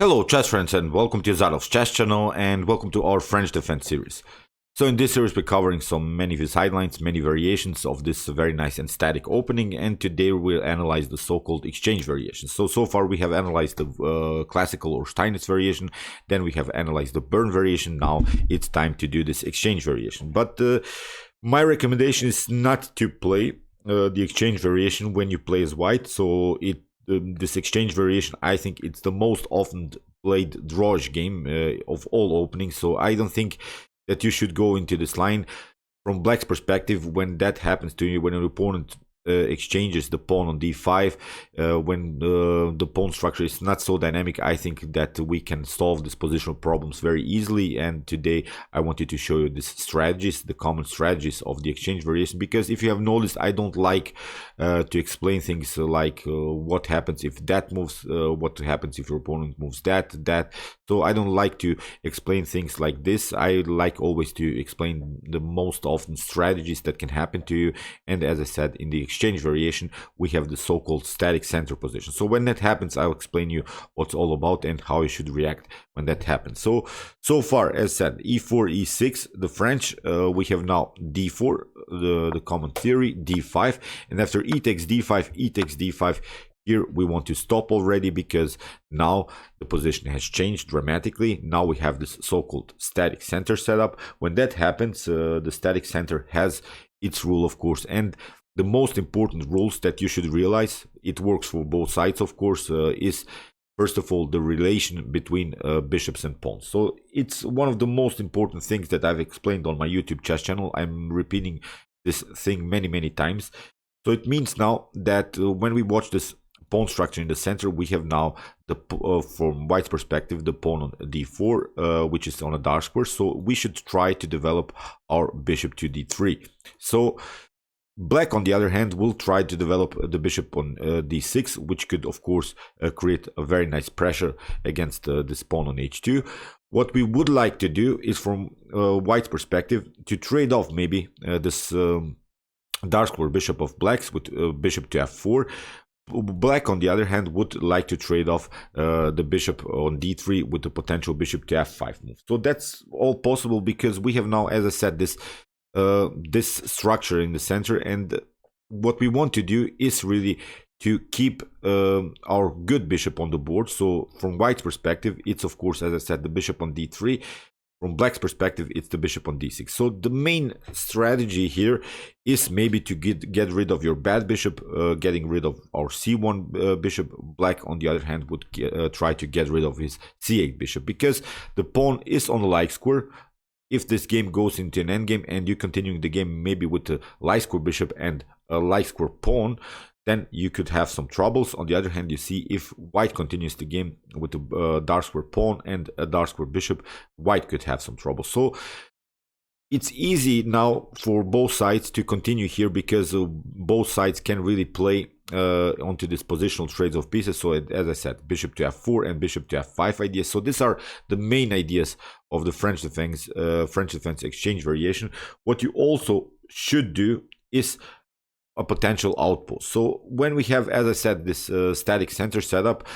Hello chess friends and welcome to Zadov's chess channel and welcome to our French defense series. So in this series we're covering many sidelines, many variations of this very nice and static opening, and today we'll analyze the so-called exchange variations. So far we have analyzed the classical or Steinitz variation, then we have analyzed the Bern variation. Now it's time to do this exchange variation. But my recommendation is not to play the exchange variation when you play as white. So this exchange variation, I think it's the most often played drawish game of all openings. So I don't think that you should go into this line. From black's perspective, when that happens to you, when an opponent exchanges the pawn on d5, when the pawn structure is not so dynamic, I think that we can solve these positional problems very easily. And today I wanted to show you these strategies, the common strategies of the exchange variation, because if you have noticed, I don't like to explain things like what happens if that moves, what happens if your opponent moves that. So I don't like to explain things like this. I like always to explain the most often strategies that can happen to you. And as I said, in the exchange variation, we have the so-called static center position. So when that happens, I'll explain you what's all about and how you should react when that happens. So far, as said, e4, e6, the French, we have now d4, the common theory, d5, and after e takes d5, here we want to stop already because now the position has changed dramatically. Now we have this so-called static center setup. When that happens, the static center has its rule, of course, and the most important rules that you should realize, it works for both sides, of course, is first of all the relation between bishops and pawns. So it's one of the most important things that I've explained on my YouTube chess channel. I'm repeating this thing many times. So it means now that when we watch this pawn structure in the center, we have now the from white's perspective the pawn on d4, which is on a dark square. So we should try to develop our bishop to d3. So black, on the other hand, will try to develop the bishop on d6, which could, of course, create a very nice pressure against this pawn on h2. What we would like to do is, from white's perspective, to trade off maybe this dark square bishop of black's with bishop to f4. Black, on the other hand, would like to trade off the bishop on d3 with the potential bishop to f5 move. So that's all possible because we have now, as I said, this structure in the center, and what we want to do is really to keep our good bishop on the board. So from white's perspective, it's of course, as I said, the bishop on d3. From black's perspective, it's the bishop on d6. So the main strategy here is maybe to get rid of your bad bishop, getting rid of our c1 bishop. Black, on the other hand, would try to get rid of his c8 bishop, because the pawn is on the like square. If this game goes into an endgame and you continuing the game maybe with a light square bishop and a light square pawn, then you could have some troubles. On the other hand, you see if white continues the game with a dark square pawn and a dark square bishop, white could have some trouble. So it's easy now for both sides to continue here because both sides can really play onto this positional trades of pieces. So as I said, bishop to f4 and bishop to f5 ideas. So these are the main ideas of the French defense exchange variation. What you also should do is a potential outpost. So when we have, as I said, this static center setup,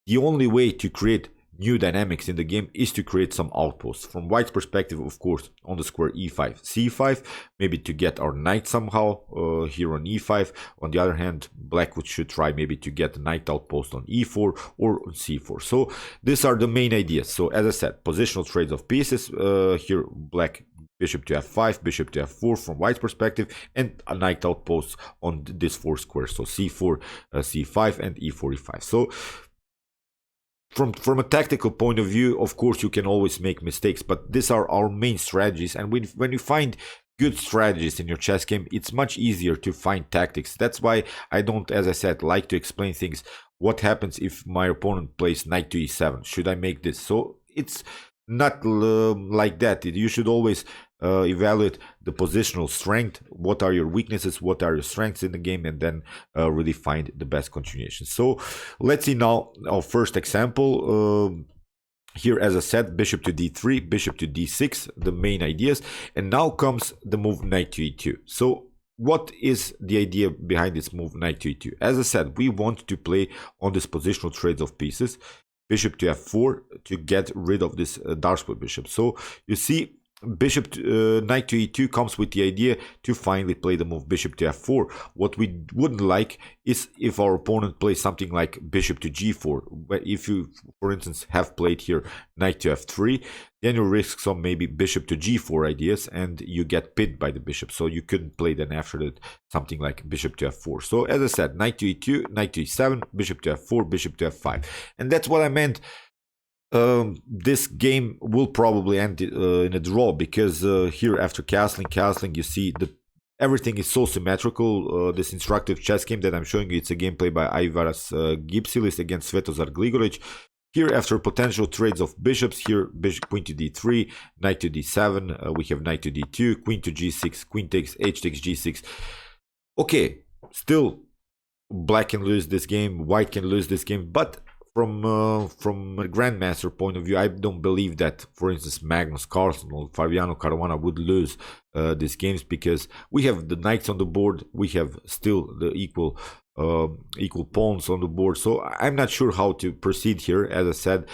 the only way to create new dynamics in the game is to create some outposts. From white's perspective, of course, on the square e5, c5, maybe to get our knight somehow here on e5. On the other hand, black should try maybe to get a knight outpost on e4 or on c4. So these are the main ideas. So as I said, positional trades of pieces. Here, black bishop to f5, bishop to f4 from white's perspective, and a knight outpost on this four squares. So c4, c5, and e4, e5. So from a tactical point of view, of course, you can always make mistakes, but these are our main strategies. And when you find good strategies in your chess game, it's much easier to find tactics. That's why I don't, as I said, like to explain things. What happens if my opponent plays knight to e7? Should I make this? So it's not like that. You should always evaluate the positional strength. What are your weaknesses? What are your strengths in the game? And then really find the best continuation. So let's see now our first example. Here, as I said, bishop to d3, bishop to d6, the main ideas. And now comes the move knight to e2. So what is the idea behind this move knight to e2? As I said, we want to play on this positional trades of pieces. bishop to f4 to get rid of this dark square bishop. So you see, bishop knight to e2 comes with the idea to finally play the move bishop to f4. What we wouldn't like is if our opponent plays something like bishop to g4. If you, for instance, have played here knight to f3, then you risk some maybe bishop to g4 ideas and you get pinned by the bishop. So you couldn't play then after that something like bishop to f4. So as I said, knight to e2, knight to e7, bishop to f4, bishop to f5. And that's what I meant. This game will probably end in a draw, because here after castling, you see everything is so symmetrical. This instructive chess game that I'm showing you, it's a gameplay by Aivaras Gipsilis against Svetozar Gligoric. Here, after potential trades of bishops, here bishop, queen to d3, knight to d7, we have knight to d2, queen to g6, queen takes, h takes g6. Okay, still black can lose this game, white can lose this game, but from a grandmaster point of view, I don't believe that, for instance, Magnus Carlsen or Fabiano Caruana would lose these games, because we have the knights on the board, we have still the equal pawns on the board. So I'm not sure how to proceed here. As I said,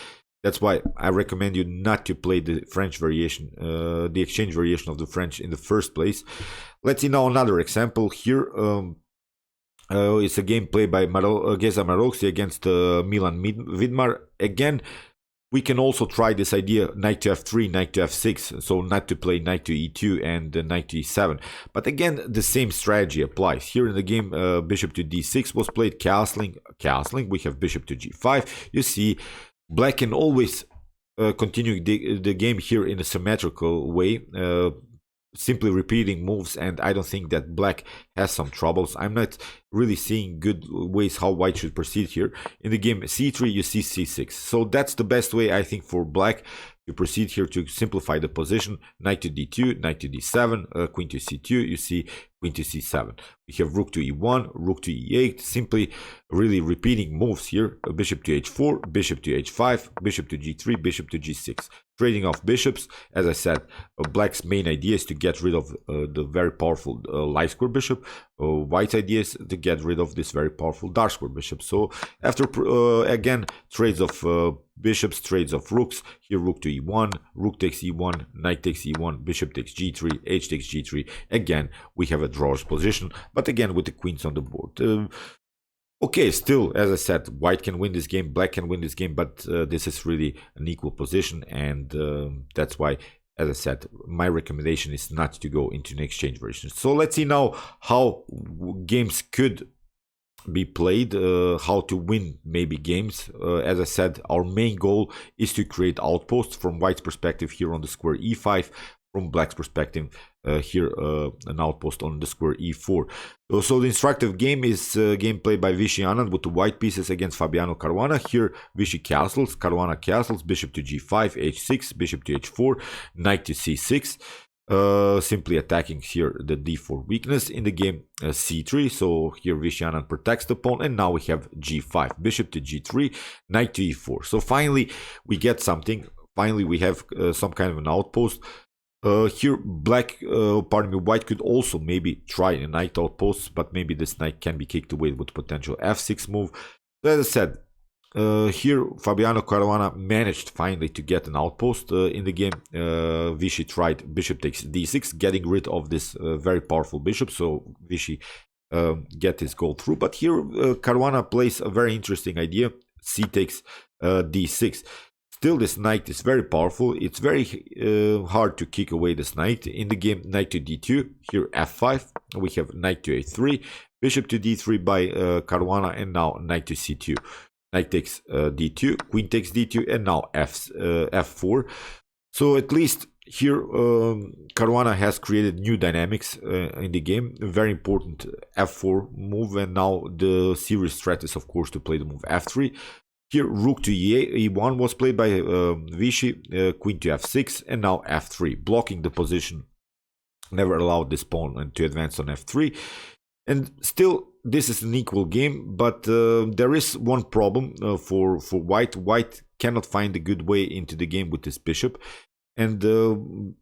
that's why I recommend you not to play the French variation, the exchange variation of the French in the first place. Let's see now another example here. It's a game played by Geza Maroksi against Milan Vidmar. Again, we can also try this idea, knight to f3, knight to f6, so not to play knight to e2 and knight to e7. But again, the same strategy applies. Here in the game, bishop to d6 was played, castling, we have bishop to g5. You see, black can always continue the game here in a symmetrical way, simply repeating moves, and I don't think that black has some troubles. I'm not really seeing good ways how white should proceed here. In the game c3, you see c6. So that's the best way, I think, for black to proceed here to simplify the position. Knight to d2, knight to d7, queen to c2, you see queen to c7. We have rook to e1, rook to e8, simply really repeating moves here. Bishop to h4, bishop to h5, bishop to g3, bishop to g6. Trading off bishops. As I said, black's main idea is to get rid of the very powerful light square bishop. White's idea is to get rid of this very powerful dark square bishop. So after again trades of bishops, trades of rooks, here rook to e1, rook takes e1, knight takes e1, bishop takes g3, h takes g3. Again, we have a drawish position, but again with the queens on the board. Okay, still, as I said, white can win this game, black can win this game, but this is really an equal position, and that's why, as I said, my recommendation is not to go into an exchange version. So let's see now how games could be played, how to win maybe games. As I said, our main goal is to create outposts from white's perspective here on the square e5, from black's perspective here an outpost on the square e4. So the instructive game is a game played by Vichy Anand with the white pieces against Fabiano Caruana. Here Vichy castles, Caruana castles, bishop to g5, h6, bishop to h4, knight to c6. Simply attacking here the d4 weakness. In the game c3, so here Vichy Anand protects the pawn, and now we have g5, bishop to g3, knight to e4. So finally we get something. Finally we have some kind of an outpost. Here white could also maybe try a knight outpost, but maybe this knight can be kicked away with potential f6 move. As I said, here Fabiano Caruana managed finally to get an outpost. In the game Vichy tried bishop takes d6, getting rid of this very powerful bishop, so Vichy get his goal through. But here Caruana plays a very interesting idea, c takes d6. Still, this knight is very powerful. It's very hard to kick away this knight. In the game, knight to d2, here f5. We have knight to a3, bishop to d3 by Caruana, and now knight to c2. Knight takes d2, queen takes d2, and now f4. So at least here Caruana has created new dynamics in the game. A very important f4 move, and now the serious threat is, of course, to play the move f3. Here, rook to e1 was played by Vichy, queen to f6, and now f3, blocking the position. Never allowed this pawn to advance on f3. And still, this is an equal game, but there is one problem for white. White cannot find a good way into the game with this bishop. And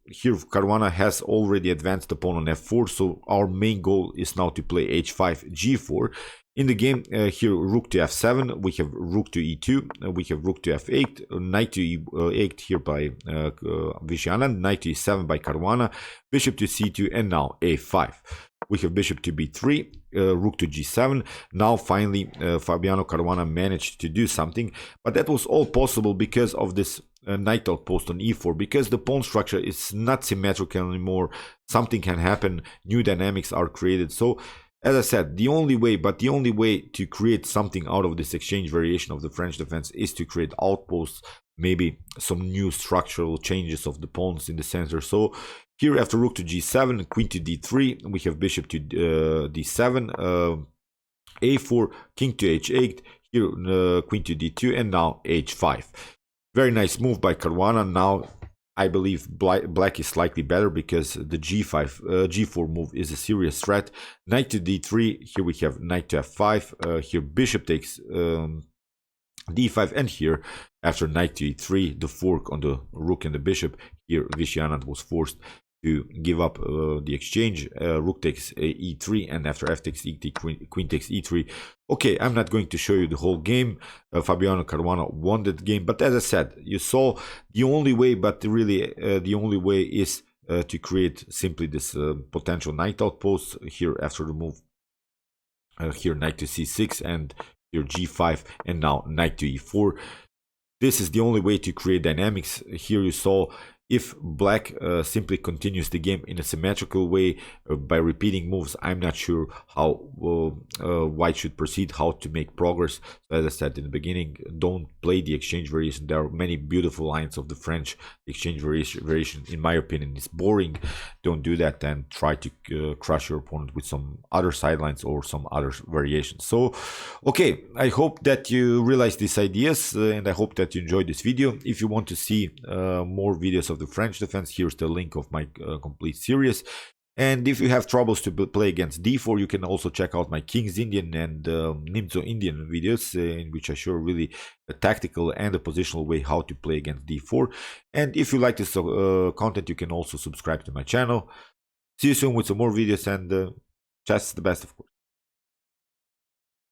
here Caruana has already advanced the pawn on f4, so our main goal is now to play h5, g4. In the game, here rook to f7, we have rook to e2, we have rook to f8, knight to e8 here by Viswanathan, knight to e7 by Caruana, bishop to c2, and now a5. We have bishop to b3, rook to g7. Now finally Fabiano Caruana managed to do something, but that was all possible because of this knight outpost on e4, because the pawn structure is not symmetrical anymore. Something can happen, new dynamics are created. So as I said, the only way to create something out of this exchange variation of the French defense is to create outposts, maybe some new structural changes of the pawns in the center. So here after rook to g7, queen to d3, we have bishop to d7, a4, king to h8, here queen to d2, and now h5. Very nice move by Caruana. Now I believe black is slightly better because the g4 move is a serious threat. Knight to d3, here we have knight to f5, here bishop takes d5, and here after knight to e3, the fork on the rook and the bishop, here Viswanathan was forced to give up the exchange. Rook takes e3, and after f takes e3, queen takes e3. Okay, I'm not going to show you the whole game. Fabiano Caruana won that game, but as I said, you saw the only way, but really the only way is to create simply this potential knight outpost here after the move. Here knight to c6, and here g5, and now knight to e4. This is the only way to create dynamics. Here you saw if black simply continues the game in a symmetrical way by repeating moves, I'm not sure how white should proceed, how to make progress. So as I said in the beginning, don't play the exchange variation. There are many beautiful lines of the French exchange variation. In my opinion, it's boring. Don't do that, and try to crush your opponent with some other sidelines or some other variations. So, okay, I hope that you realize these ideas, and I hope that you enjoyed this video. If you want to see more videos of the French defense, here's the link of my complete series. And if you have troubles to play against d4, you can also check out my King's Indian and Nimzo Indian videos, in which I show really a tactical and a positional way how to play against d4. And if you like this content, you can also subscribe to my channel. See you soon with some more videos, and just the best, of course.